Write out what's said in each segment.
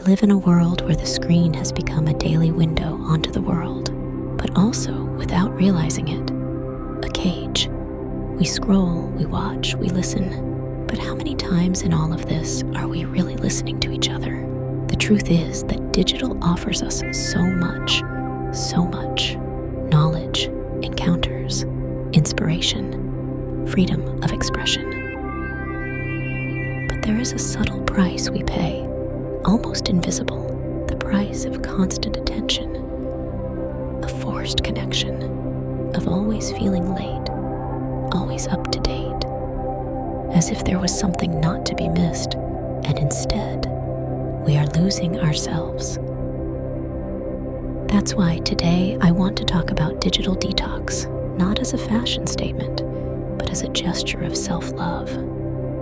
live in a world where the screen has become a daily window onto the world, but also, without realizing it, a cage. We scroll, we watch, we listen. But how many times in all of this are we really listening to each other? The truth is that digital offers us so much knowledge, encounters, inspiration, freedom of expression. But there is a subtle price we pay, almost invisible, the price of constant attention, a forced connection, of always feeling late, always up to date, as if there was something not to be missed, and instead, we are losing ourselves. That's why today I want to talk about digital detox, not as a fashion statement, but as a gesture of self-love,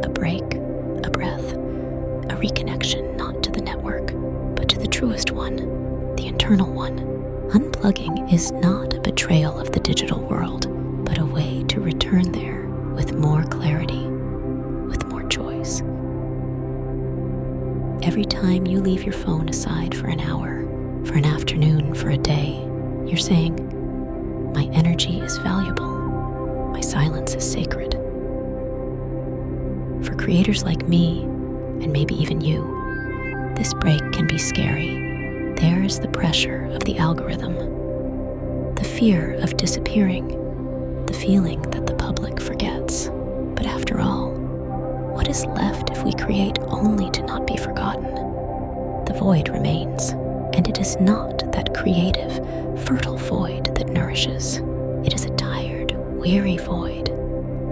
a break, a breath, a reconnection not to the network, but to the truest one, the internal one. Unplugging is not a betrayal of the digital world, but a way to return there with more clarity, with more choice. Every time you leave your phone aside for an hour, for an afternoon, for a day, you're saying, my energy is valuable, my silence is sacred. For creators like me, and maybe even you, this break can be scary. There is the pressure of the algorithm, the fear of disappearing, the feeling that the public forgets. But after all, what is left if we create only to not be forgotten? The void remains, and it is not that creative, fertile void that nourishes. It is a tired, weary void,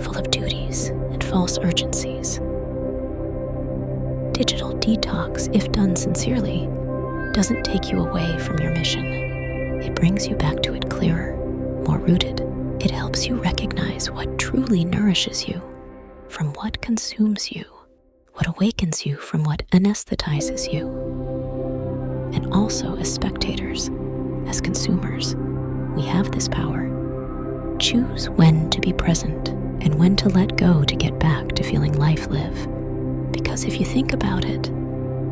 full of duties and false urgencies. Digital detox, if done sincerely, doesn't take you away from your mission. It brings you back to it clearer, more rooted. It helps you recognize what truly nourishes you from what consumes you, what awakens you from what anesthetizes you. And also as spectators, as consumers, we have this power. Choose when to be present and when to let go to get back to feeling life live. Because if you think about it,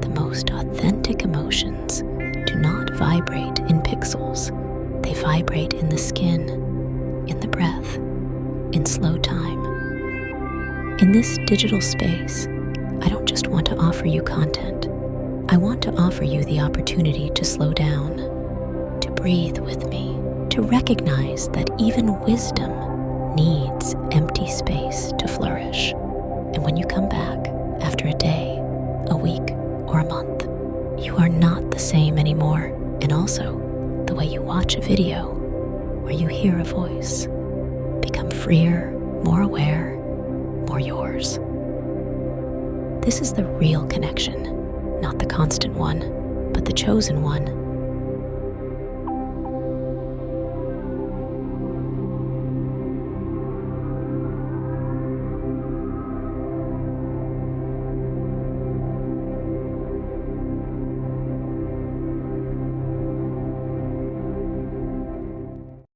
the most authentic emotions do not vibrate in pixels. They vibrate in the skin, in the breath, in slow time. In this digital space, I don't just want to offer you content. I want to offer you the opportunity to slow down, to breathe with me, to recognize that even wisdom needs empty space to flourish. And when you come back after a day, a week, or a month, you are not the same anymore. And also, the way you watch a video or you hear a voice become freer, more aware, more yours. This is the real connection, not the constant one, but the chosen one.